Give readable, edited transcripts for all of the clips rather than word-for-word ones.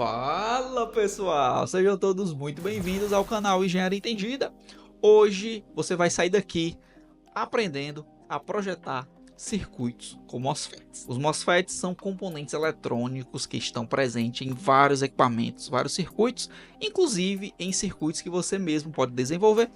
Fala pessoal, sejam todos muito bem-vindos ao canal Engenharia Entendida. Hoje você vai sair daqui aprendendo a projetar circuitos com MOSFETs. Os MOSFETs são componentes eletrônicos que estão presentes em vários equipamentos, vários circuitos, inclusive em circuitos que você mesmo pode desenvolver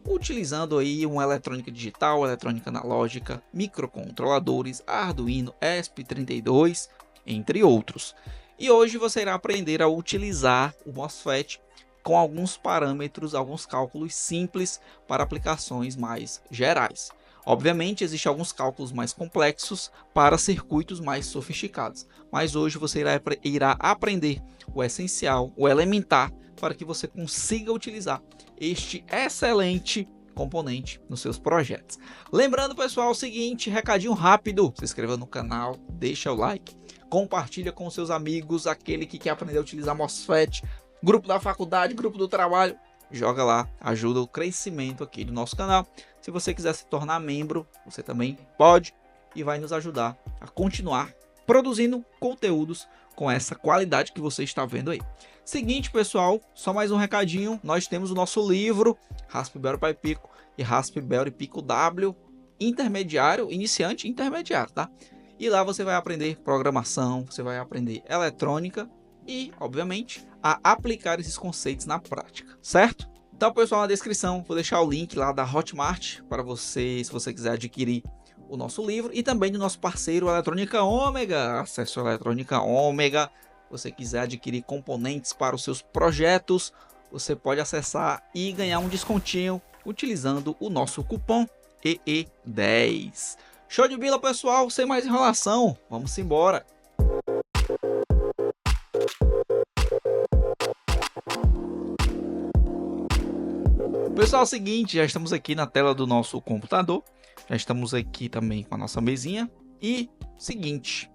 utilizando aí uma eletrônica digital, eletrônica analógica, microcontroladores, Arduino, ESP32, entre outros. E hoje você irá aprender a utilizar o MOSFET com alguns parâmetros, alguns cálculos simples para aplicações mais gerais. Obviamente, existem alguns cálculos mais complexos para circuitos mais sofisticados, mas hoje você irá aprender o essencial, o elementar, para que você consiga utilizar este excelente componente nos seus projetos. Lembrando, pessoal, o seguinte, recadinho rápido: se inscreva no canal, deixa o like, compartilha com seus amigos, aquele que quer aprender a utilizar MOSFET, grupo da faculdade, grupo do trabalho, joga lá, ajuda o crescimento aqui do nosso canal. Se você quiser se tornar membro, você também pode e vai nos ajudar a continuar produzindo conteúdos com essa qualidade que você está vendo aí. Seguinte, pessoal, só mais um recadinho: nós temos o nosso livro Raspberry Pi Pico e Raspberry Pico W intermediário, iniciante e intermediário, tá? E lá você vai aprender programação, você vai aprender eletrônica e, obviamente, a aplicar esses conceitos na prática, certo? Então, pessoal, na descrição vou deixar o link lá da Hotmart para você, se você quiser adquirir o nosso livro, e também do nosso parceiro Eletrônica Ômega. Acesse a Eletrônica Ômega. Se você quiser adquirir componentes para os seus projetos, você pode acessar e ganhar um descontinho utilizando o nosso cupom EE10. Show de bola, pessoal, sem mais enrolação, vamos embora. Pessoal, é o seguinte, já estamos aqui na tela do nosso computador, já estamos aqui também com a nossa mesinha. E seguinte,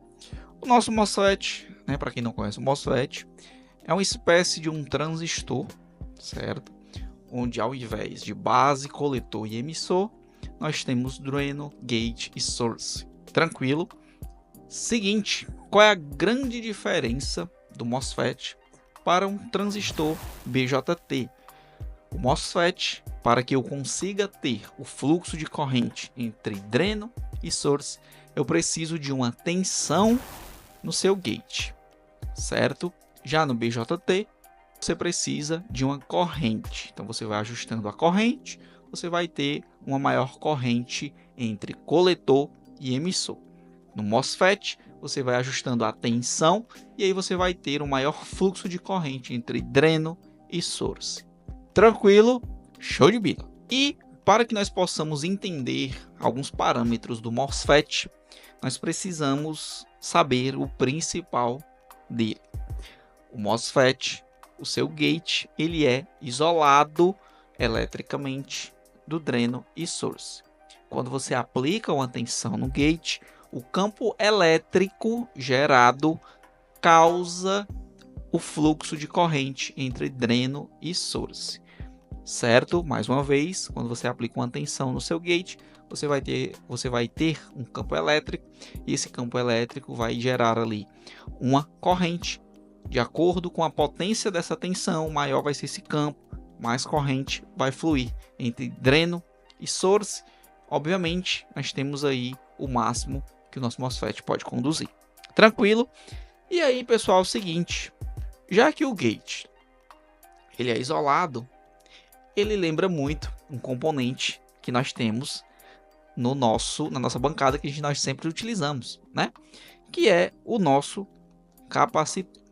o nosso MOSFET, né, para quem não conhece, o MOSFET é uma espécie de um transistor, certo? Onde ao invés de base, coletor e emissor, nós temos dreno, gate e source. Tranquilo? Seguinte, qual é a grande diferença do MOSFET para um transistor BJT? O MOSFET, para que eu consiga ter o fluxo de corrente entre dreno e source, eu preciso de uma tensão no seu gate, certo? Já no BJT, você precisa de uma corrente. Então você vai ajustando a corrente, você vai ter uma maior corrente entre coletor e emissor. No MOSFET, você vai ajustando a tensão e aí você vai ter um maior fluxo de corrente entre dreno e source. Tranquilo? Show de bola! E para que nós possamos entender alguns parâmetros do MOSFET, nós precisamos saber o principal dele. O MOSFET, o seu gate, ele é isolado eletricamente do dreno e source. Quando você aplica uma tensão no gate, o campo elétrico gerado causa o fluxo de corrente entre dreno e source, certo? Mais uma vez, quando você aplica uma tensão no seu gate, você vai ter um campo elétrico, e esse campo elétrico vai gerar ali uma corrente. De acordo com a potência dessa tensão, maior vai ser esse campo, mais corrente vai fluir entre dreno e source. Obviamente, nós temos aí o máximo que o nosso MOSFET pode conduzir. Tranquilo? E aí, pessoal, é o seguinte, já que o gate ele é isolado, ele lembra muito um componente que nós temos na nossa bancada, que nós sempre utilizamos, né? Que é o nosso capacitor,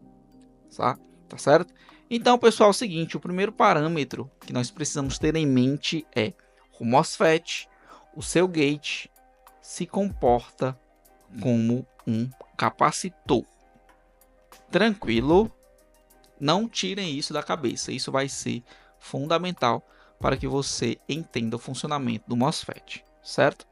tá certo? Então, pessoal, é o seguinte, o primeiro parâmetro que nós precisamos ter em mente é o MOSFET, o seu gate, se comporta como um capacitor. Tranquilo? Não tirem isso da cabeça, isso vai ser fundamental para que você entenda o funcionamento do MOSFET, certo?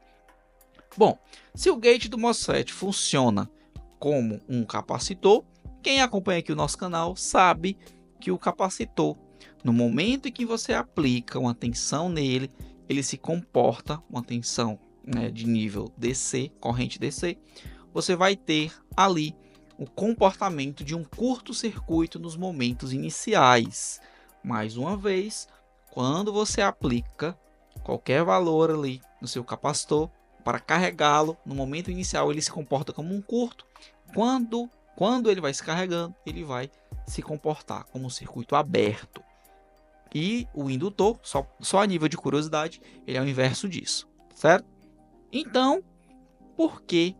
Bom, se o gate do MOSFET funciona como um capacitor, quem acompanha aqui o nosso canal sabe que o capacitor, no momento em que você aplica uma tensão nele, ele se comporta, uma tensão, né, de nível DC, corrente DC, você vai ter ali o comportamento de um curto-circuito nos momentos iniciais. Mais uma vez, quando você aplica qualquer valor ali no seu capacitor para carregá-lo, no momento inicial ele se comporta como um curto. Quando ele vai se carregando, ele vai se comportar como um circuito aberto. E o indutor, só a nível de curiosidade, ele é o inverso disso, certo? Então, por que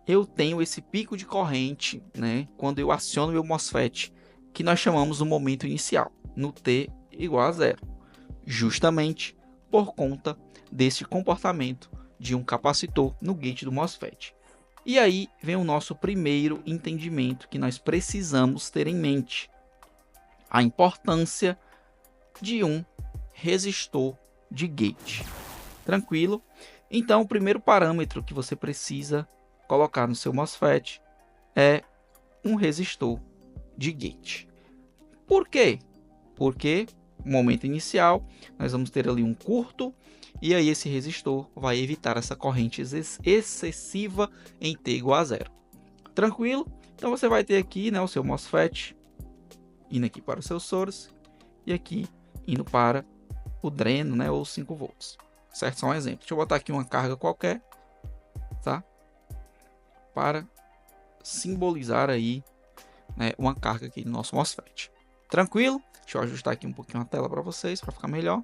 eu tenho esse pico de corrente, né, quando eu aciono meu MOSFET, que nós chamamos no momento inicial, no T igual a 0? Justamente por conta desse comportamento de um capacitor no gate do MOSFET. E aí vem o nosso primeiro entendimento que nós precisamos ter em mente: a importância de um resistor de gate. Tranquilo? Então, o primeiro parâmetro que você precisa colocar no seu MOSFET é um resistor de gate. Por quê? Porque no momento inicial nós vamos ter ali um curto, e aí esse resistor vai evitar essa corrente excessiva em T igual a 0. Tranquilo? Então você vai ter aqui, né, o seu MOSFET indo aqui para o seu source e aqui indo para o dreno, né, ou 5 volts. Certo? Só um exemplo. Deixa eu botar aqui uma carga qualquer, tá? Para simbolizar aí, né, uma carga aqui no nosso MOSFET. Tranquilo? Deixa eu ajustar aqui um pouquinho a tela para vocês, para ficar melhor.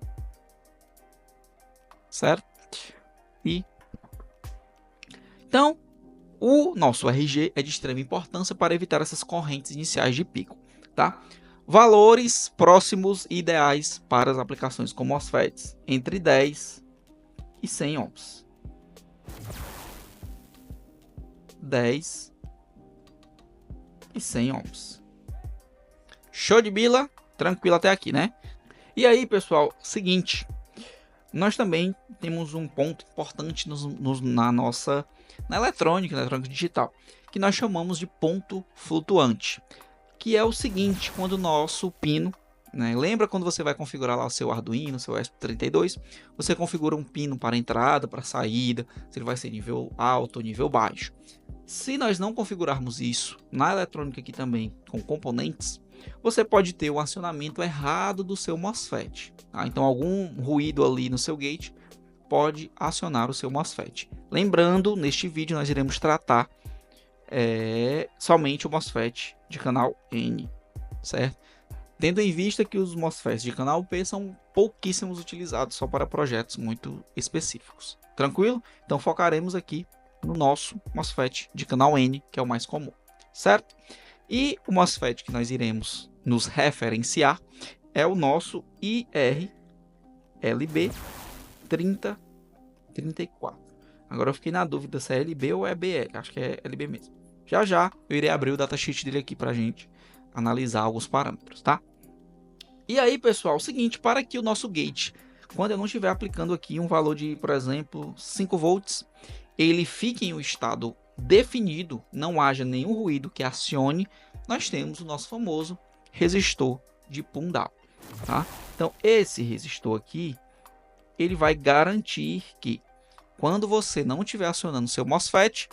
Certo? E então, o nosso RG é de extrema importância para evitar essas correntes iniciais de pico, tá? Valores próximos e ideais para as aplicações com MOSFETs entre 10 e 100 ohms. 10 e 100 ohms. Show de bila? Tranquilo até aqui, né? E aí, pessoal, seguinte, nós também temos um ponto importante na eletrônica digital, que nós chamamos de ponto flutuante, que é o seguinte: quando o nosso pino, né, lembra quando você vai configurar lá o seu Arduino, seu ESP32, você configura um pino para entrada, para saída, se ele vai ser nível alto ou nível baixo. Se nós não configurarmos isso na eletrônica aqui também com componentes, você pode ter o acionamento errado do seu MOSFET. Tá? Então, algum ruído ali no seu gate pode acionar o seu MOSFET. Lembrando, neste vídeo nós iremos tratar somente o MOSFET de canal N, certo? Tendo em vista que os MOSFETs de canal P são pouquíssimos utilizados, só para projetos muito específicos. Tranquilo? Então focaremos aqui no nosso MOSFET de canal N, que é o mais comum, certo? E o MOSFET que nós iremos nos referenciar é o nosso IRLB3034. Agora eu fiquei na dúvida se é LB ou é BL, acho que é LB mesmo. Já eu irei abrir o datasheet dele aqui para a gente analisar alguns parâmetros, tá? E aí, pessoal, é o seguinte: para que o nosso gate, quando eu não estiver aplicando aqui um valor de, por exemplo, 5 volts, ele fique em um estado definido, não haja nenhum ruído que acione, nós temos o nosso famoso resistor de pull down, tá? Então, esse resistor aqui, ele vai garantir que quando você não estiver acionando seu MOSFET,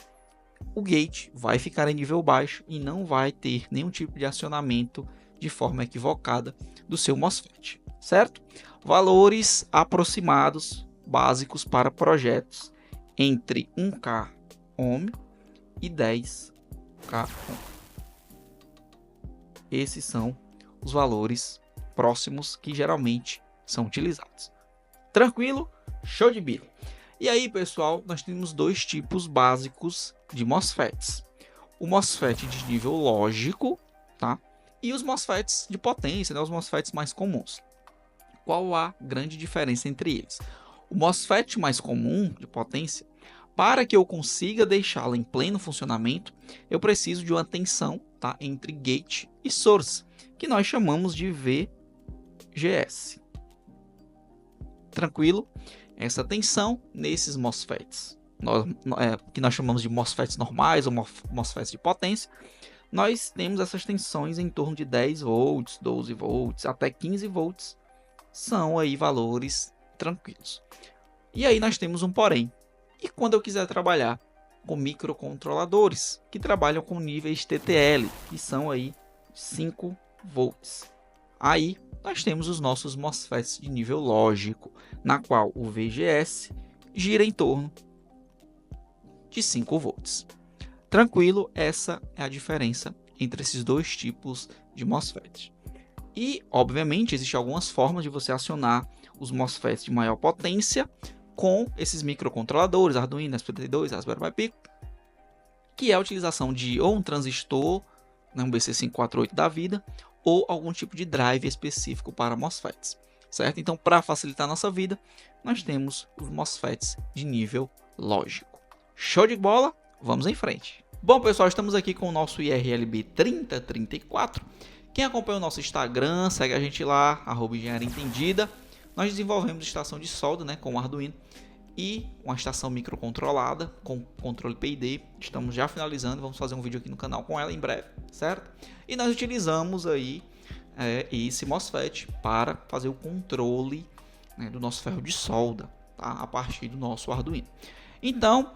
o gate vai ficar em nível baixo e não vai ter nenhum tipo de acionamento de forma equivocada do seu MOSFET, certo? Valores aproximados básicos para projetos entre 1K ohm e 10K ohm. Esses são os valores próximos que geralmente são utilizados. Tranquilo? Show de bola. E aí, pessoal, nós temos dois tipos básicos de MOSFETs: o MOSFET de nível lógico, tá? E os MOSFETs de potência, né? Os MOSFETs mais comuns. Qual a grande diferença entre eles? O MOSFET mais comum de potência, para que eu consiga deixá-lo em pleno funcionamento, eu preciso de uma tensão, tá, entre gate e source, que nós chamamos de VGS. Tranquilo? Essa tensão nesses MOSFETs, que nós chamamos de MOSFETs normais ou MOSFETs de potência, nós temos essas tensões em torno de 10 volts, 12 volts, até 15 volts, são aí valores tranquilos. E aí nós temos um porém: e quando eu quiser trabalhar com microcontroladores que trabalham com níveis TTL, que são aí 5 volts. Aí nós temos os nossos MOSFETs de nível lógico, na qual o VGS gira em torno de 5 volts. Tranquilo, essa é a diferença entre esses dois tipos de MOSFET. E, obviamente, existem algumas formas de você acionar os MOSFETs de maior potência com esses microcontroladores, Arduino, SP32, Raspberry Pi, que é a utilização de ou um transistor, um BC548 da vida, ou algum tipo de drive específico para MOSFETs, certo? Então, para facilitar a nossa vida, nós temos os MOSFETs de nível lógico. Show de bola? Vamos em frente. Bom, pessoal, estamos aqui com o nosso IRLB 3034. Quem acompanha o nosso Instagram, segue a gente lá, @engenhariaentendida. Nós desenvolvemos estação de solda, né, com o Arduino e uma estação microcontrolada com controle PID. Estamos já finalizando, vamos fazer um vídeo aqui no canal com ela em breve, certo? E nós utilizamos aí esse MOSFET para fazer o controle, né, do nosso ferro de solda, tá? A partir do nosso Arduino. Então,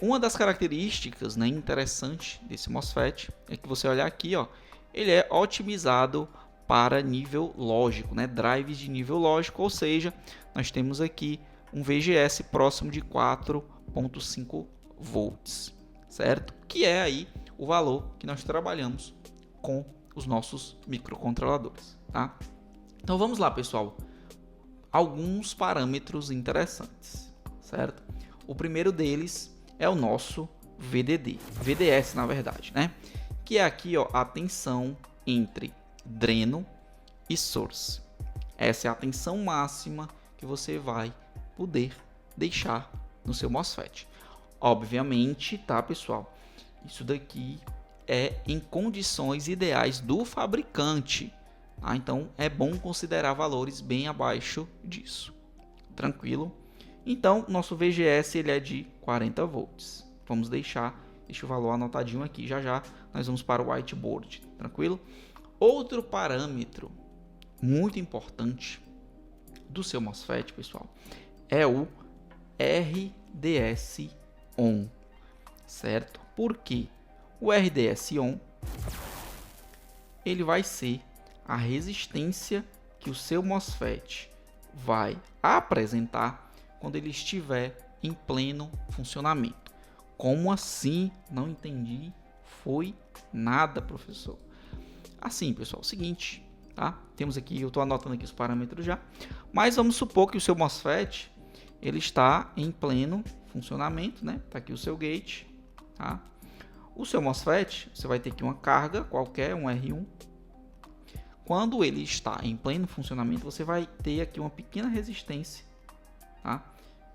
uma das características, né, interessantes desse MOSFET é que você olhar aqui, ó, ele é otimizado para nível lógico, né, drives de nível lógico, ou seja, nós temos aqui um VGS próximo de 4.5 volts, certo? Que é aí o valor que nós trabalhamos com os nossos microcontroladores, tá? Então vamos lá, pessoal. Alguns parâmetros interessantes, certo? O primeiro deles é o nosso VDS, na verdade, né? Que é aqui, ó, a tensão entre dreno e source. Essa é a tensão máxima que você vai poder deixar no seu MOSFET. Obviamente, tá, pessoal? Isso daqui é em condições ideais do fabricante, tá? Então é bom considerar valores bem abaixo disso. Tranquilo? Então, nosso VGS ele é de 40 volts. Vamos deixar este valor anotadinho aqui. Já já nós vamos para o whiteboard. Tranquilo? Outro parâmetro muito importante do seu MOSFET, pessoal, é o RDS on, certo? Por quê? O RDS on ele vai ser a resistência que o seu MOSFET vai apresentar quando ele estiver em pleno funcionamento. Como assim? Não entendi. Foi nada, professor. Assim, pessoal, é o seguinte, tá? Temos aqui, eu estou anotando aqui os parâmetros já, mas vamos supor que o seu MOSFET ele está em pleno funcionamento, né? Tá aqui o seu gate, tá? O seu MOSFET, você vai ter aqui uma carga qualquer, um R1. Quando ele está em pleno funcionamento, você vai ter aqui uma pequena resistência, tá?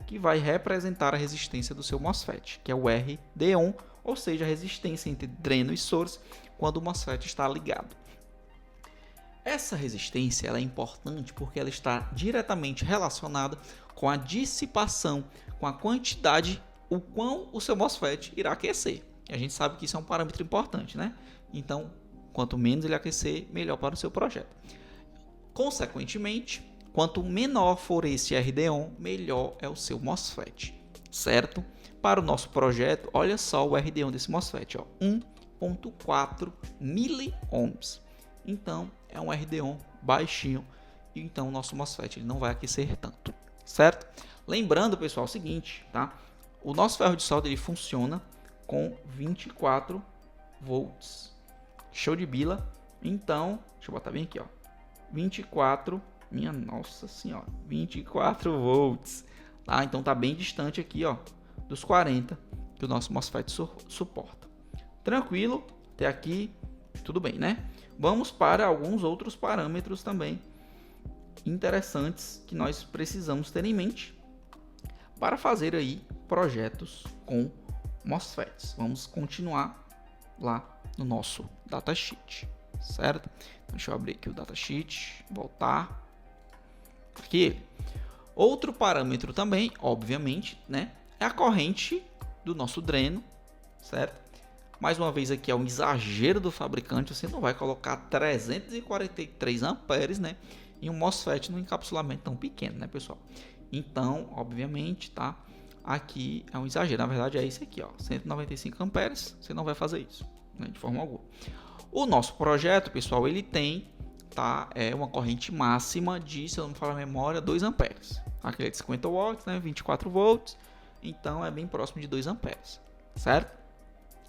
Que vai representar a resistência do seu MOSFET, que é o RD1, ou seja, a resistência entre dreno e source quando o MOSFET está ligado. Essa resistência ela é importante porque ela está diretamente relacionada com a dissipação, com a quantidade, o quão o seu MOSFET irá aquecer. E a gente sabe que isso é um parâmetro importante, né? Então, quanto menos ele aquecer, melhor para o seu projeto. Consequentemente, quanto menor for esse RD1, melhor é o seu MOSFET, certo? Para o nosso projeto, olha só o RD1 desse MOSFET, ó, 1.4 miliohms. Então, é um RD1 baixinho, e então o nosso MOSFET ele não vai aquecer tanto, certo? Lembrando, pessoal, o seguinte, tá? O nosso ferro de solda ele funciona com 24 volts. Show de bila. Então, deixa eu botar bem aqui, ó. 24, minha nossa senhora, 24 volts. Tá? Então tá bem distante aqui, ó, dos 40 que o nosso MOSFET suporta. Tranquilo? Até aqui tudo bem, né? Vamos para alguns outros parâmetros também interessantes que nós precisamos ter em mente para fazer aí projetos com MOSFETs. Vamos continuar lá no nosso datasheet, certo? Então, deixa eu abrir aqui o datasheet, voltar aqui. Outro parâmetro também, obviamente, né, é a corrente do nosso dreno, certo? Mais uma vez aqui é um exagero do fabricante, você não vai colocar 343 amperes, né, em um MOSFET num encapsulamento tão pequeno, né, pessoal? Então, obviamente, tá? aqui é um exagero. Na verdade é esse aqui, ó, 195 amperes. Você não vai fazer isso, né, de forma alguma. O nosso projeto, pessoal, ele tem, tá, uma corrente máxima de, se eu não me falar a memória, 2 amperes. Aqui é de 50 watts, né, 24 volts. Então é bem próximo de 2 amperes, certo?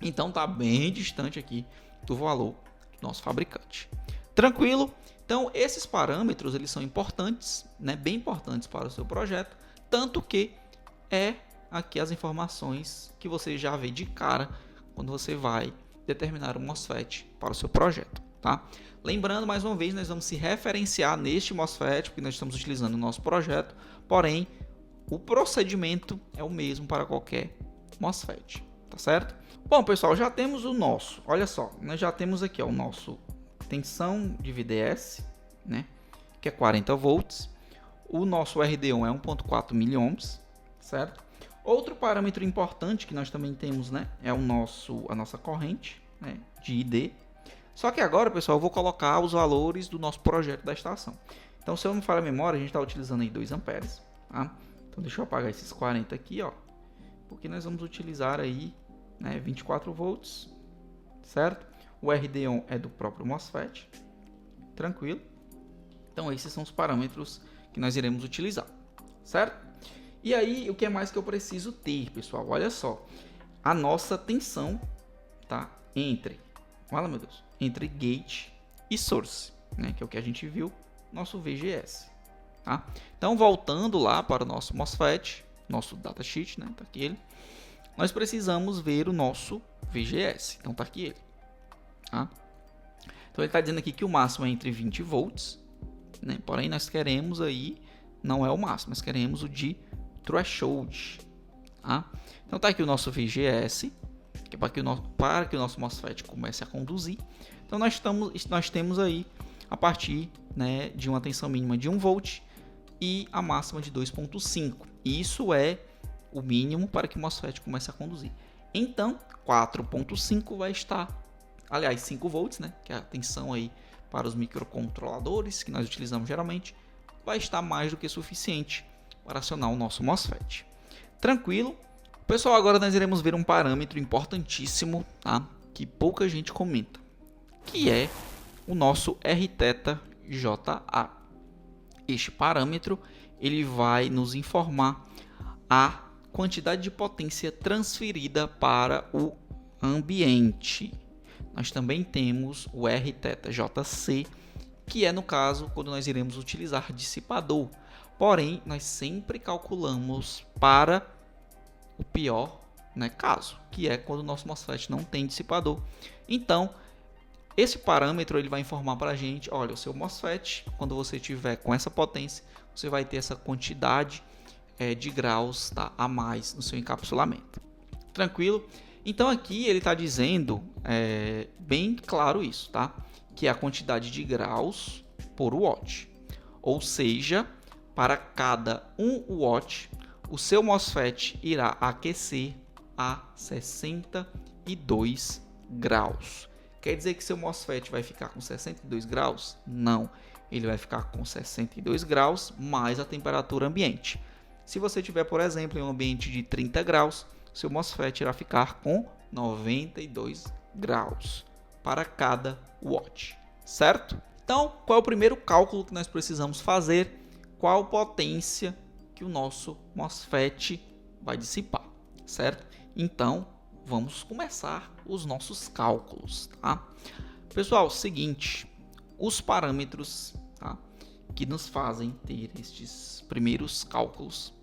Então tá bem distante aqui do valor do nosso fabricante. Tranquilo? Então esses parâmetros eles são importantes, né, bem importantes para o seu projeto, tanto que é aqui as informações que você já vê de cara quando você vai determinar um MOSFET para o seu projeto, tá? Lembrando, mais uma vez, nós vamos se referenciar neste MOSFET, porque nós estamos utilizando no nosso projeto, porém, o procedimento é o mesmo para qualquer MOSFET, tá certo? Bom, pessoal, já temos o nosso, olha só, nós já temos aqui ó, o nosso tensão de VDS, né, que é 40 volts, o nosso RD1 é 1.4 miliohms, certo? Outro parâmetro importante que nós também temos, né, é a nossa corrente, né, de ID. Só que agora, pessoal, eu vou colocar os valores do nosso projeto da estação. Então, se eu não falha a memória, a gente está utilizando aí 2 amperes, tá? Então, deixa eu apagar esses 40 aqui, ó, porque nós vamos utilizar aí, né, 24 volts, certo? O RD1 é do próprio MOSFET, tranquilo? Então, esses são os parâmetros que nós iremos utilizar, certo? E aí, o que é mais que eu preciso ter, pessoal? Olha só, a nossa tensão, tá? Entre gate e source, né? Que é o que a gente viu, nosso VGS, tá? Então, voltando lá para o nosso MOSFET, nosso datasheet, né? Tá aqui ele. Nós precisamos ver o nosso VGS, então tá aqui ele, tá? Então, ele está dizendo aqui que o máximo é entre 20 volts, né? Porém, nós queremos aí, não é o máximo, nós queremos o de threshold, tá? Então tá aqui o nosso VGS, que é para que o nosso MOSFET comece a conduzir. Então nós temos aí a partir, né, de uma tensão mínima de 1 volt e a máxima de 2.5. Isso é o mínimo para que o MOSFET comece a conduzir. Então 4.5 vai estar, aliás, 5 volts, né, que é a tensão aí para os microcontroladores que nós utilizamos geralmente, vai estar mais do que suficiente para acionar o nosso MOSFET. Tranquilo? Pessoal, agora nós iremos ver um parâmetro importantíssimo, tá? Que pouca gente comenta, que é o nosso RθJA. Este parâmetro ele vai nos informar a quantidade de potência transferida para o ambiente. Nós também temos o RθJC, que é no caso quando nós iremos utilizar dissipador. Porém, nós sempre calculamos para o pior, né, caso, que é quando o nosso MOSFET não tem dissipador. Então, esse parâmetro ele vai informar para a gente, olha, o seu MOSFET, quando você tiver com essa potência, você vai ter essa quantidade de graus, tá, a mais no seu encapsulamento. Tranquilo? Então, aqui ele está dizendo bem claro isso, tá? Que é a quantidade de graus por watt. Ou seja, para cada 1 watt, o seu MOSFET irá aquecer a 62 graus. Quer dizer que seu MOSFET vai ficar com 62 graus? Não, ele vai ficar com 62 graus mais a temperatura ambiente. Se você tiver, por exemplo, em um ambiente de 30 graus, seu MOSFET irá ficar com 92 graus para cada watt, certo? Então, qual é o primeiro cálculo que nós precisamos fazer? Qual potência que o nosso MOSFET vai dissipar, certo? Então, vamos começar os nossos cálculos, tá? Pessoal, seguinte, os parâmetros, tá, que nos fazem ter estes primeiros cálculos,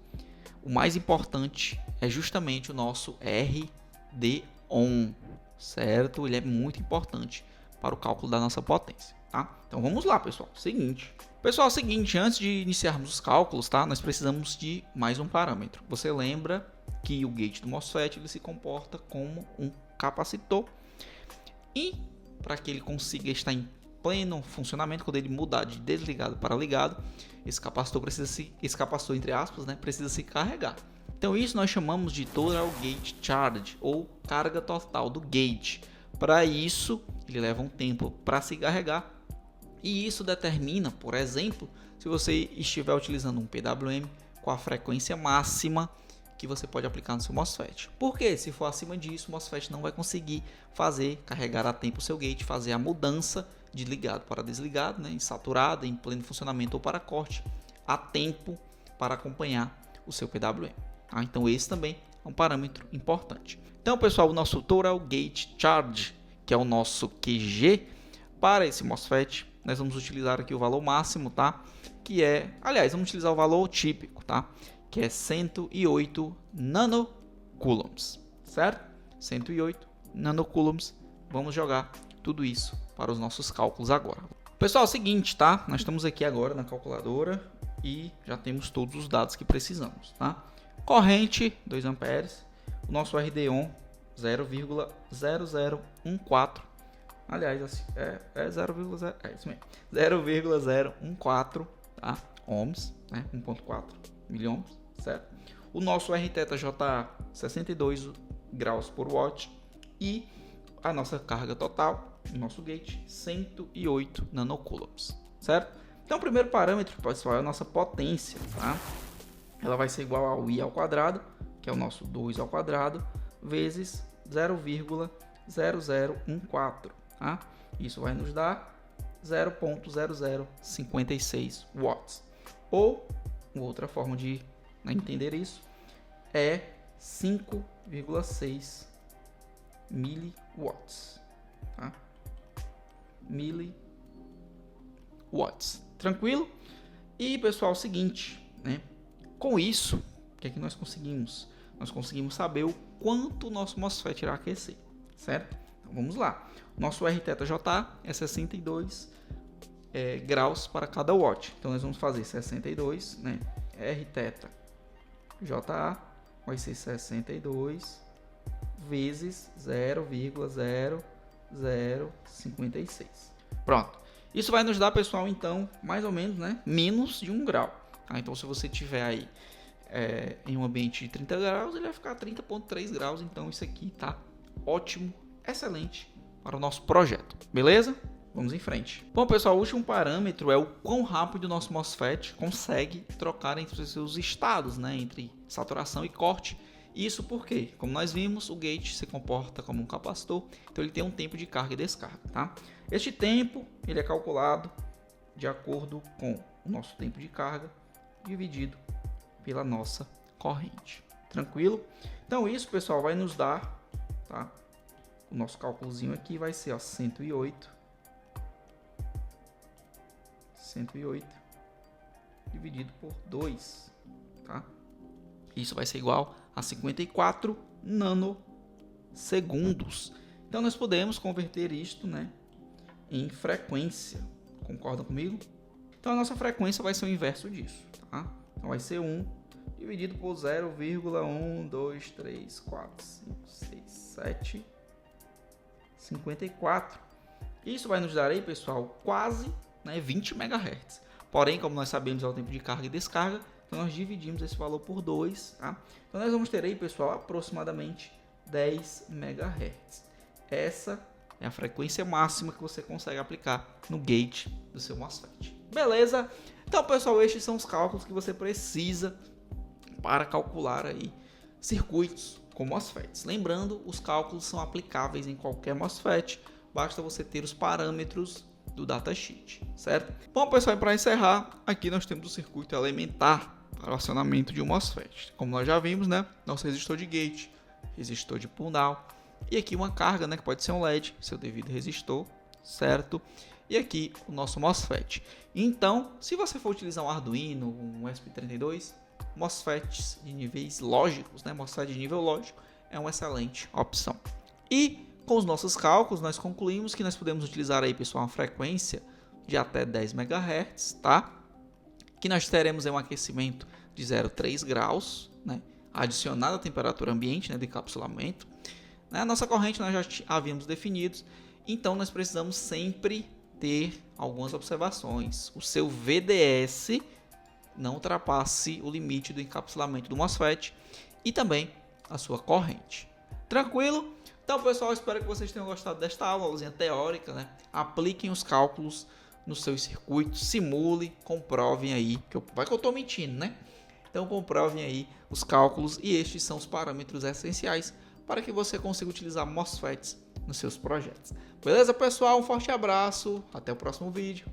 o mais importante é justamente o nosso RD-ON, certo? Ele é muito importante para o cálculo da nossa potência, tá? Então vamos lá, pessoal. Seguinte, antes de iniciarmos os cálculos, tá? Nós precisamos de mais um parâmetro. Você lembra que o gate do MOSFET ele se comporta como um capacitor e para que ele consiga estar em pleno funcionamento, quando ele mudar de desligado para ligado, esse capacitor entre aspas, né, precisa se carregar. Então isso nós chamamos de total gate charge, ou carga total do gate. Para isso, ele leva um tempo para se carregar, e isso determina, por exemplo, se você estiver utilizando um PWM com a frequência máxima que você pode aplicar no seu MOSFET. Porque se for acima disso, o MOSFET não vai conseguir carregar a tempo o seu gate, fazer a mudança de ligado para desligado, né, em saturado, em pleno funcionamento ou para corte, a tempo para acompanhar o seu PWM. Tá? Então esse também é um parâmetro importante. Então, pessoal, o nosso Total Gate Charge, que é o nosso QG, para esse MOSFET, nós vamos utilizar aqui o valor máximo, tá? Que é, aliás, vamos utilizar o valor típico, tá? Que é 108 nanocoulombs, certo? 108 nanocoulombs. Vamos jogar tudo isso para os nossos cálculos agora. Pessoal, é o seguinte, tá? Nós estamos aqui agora na calculadora e já temos todos os dados que precisamos, tá? Corrente 2 amperes, o nosso RD-ON 0,0014. Aliás, é 0,0, é isso mesmo, 0,014, tá? Ohms, né? 1.4 miliohms, certo? O nosso RθJA 62 graus por watt e a nossa carga total, o nosso gate 108 nanocoulombs, certo? Então o primeiro parâmetro, pessoal, é a nossa potência, tá? Ela vai ser igual ao I ao quadrado, que é o nosso 2 ao quadrado, vezes 0,0014, tá? Isso vai nos dar 0,0056 watts. Ou, outra forma de entender isso, é 5,6 miliwatts, tá? Miliwatts, tranquilo? E, pessoal, é o seguinte, né? Com isso, o que é que nós conseguimos? Nós conseguimos saber o quanto o nosso MOSFET irá aquecer, certo? Então vamos lá. Nosso RθJA é 62 graus para cada watt. Então nós vamos fazer 62, né? RθJA vai ser 62 vezes 0,0056. Pronto. Isso vai nos dar, pessoal, então, mais ou menos, né? Menos de 1 grau. Tá? Então se você tiver aí em um ambiente de 30 graus, ele vai ficar 30,3 graus. Então isso aqui tá ótimo, excelente para o nosso projeto. Beleza? Vamos em frente. Bom, pessoal, o último parâmetro é o quão rápido o nosso MOSFET consegue trocar entre os seus estados, né? Entre saturação e corte. Isso porque, como nós vimos, o gate se comporta como um capacitor, então ele tem um tempo de carga e descarga, tá? Este tempo ele é calculado de acordo com o nosso tempo de carga dividido pela nossa corrente. Tranquilo? Então isso, pessoal, vai nos dar, tá? O nosso cálculozinho aqui vai ser, ó, 108 dividido por 2, tá? Isso vai ser igual a 54 nanosegundos. Então nós podemos converter isto, né, em frequência. Concordam comigo? Então a nossa frequência vai ser o inverso disso, tá? Então vai ser 1 dividido por 0,1, 2, 3, 4, 5, 6, 7, 54. Isso vai nos dar aí, pessoal, quase, né, 20 MHz. Porém, como nós sabemos é o tempo de carga e descarga, então nós dividimos esse valor por 2, tá? Então nós vamos ter aí, pessoal, aproximadamente 10 MHz. Essa é a frequência máxima que você consegue aplicar no gate do seu MOSFET. Beleza? Então, pessoal, estes são os cálculos que você precisa para calcular aí circuitos com MOSFETs. Lembrando, os cálculos são aplicáveis em qualquer MOSFET, basta você ter os parâmetros do datasheet, certo? Bom, pessoal, para encerrar, aqui nós temos o circuito elementar para o acionamento de um MOSFET. Como nós já vimos, né? Nosso resistor de gate, resistor de pull-down e aqui uma carga, né? Que pode ser um LED, seu devido resistor, certo? E aqui o nosso MOSFET. Então, se você for utilizar um Arduino, um ESP32, MOSFETs de níveis lógicos, né? MOSFET de nível lógico é uma excelente opção. E com os nossos cálculos, nós concluímos que nós podemos utilizar aí, pessoal, uma frequência de até 10 MHz, tá? Que nós teremos um aquecimento de 0,3 graus, né? Adicionado à temperatura ambiente, né? De encapsulamento. A nossa corrente nós já havíamos definido, então nós precisamos sempre ter algumas observações. O seu VDS não ultrapasse o limite do encapsulamento do MOSFET e também a sua corrente. Tranquilo? Então, pessoal, espero que vocês tenham gostado desta aulazinha teórica, né? Apliquem os cálculos nos seus circuitos, simule, comprovem aí, vai que eu estou mentindo, né? Então comprovem aí os cálculos e estes são os parâmetros essenciais para que você consiga utilizar MOSFETs nos seus projetos. Beleza, pessoal? Um forte abraço, até o próximo vídeo.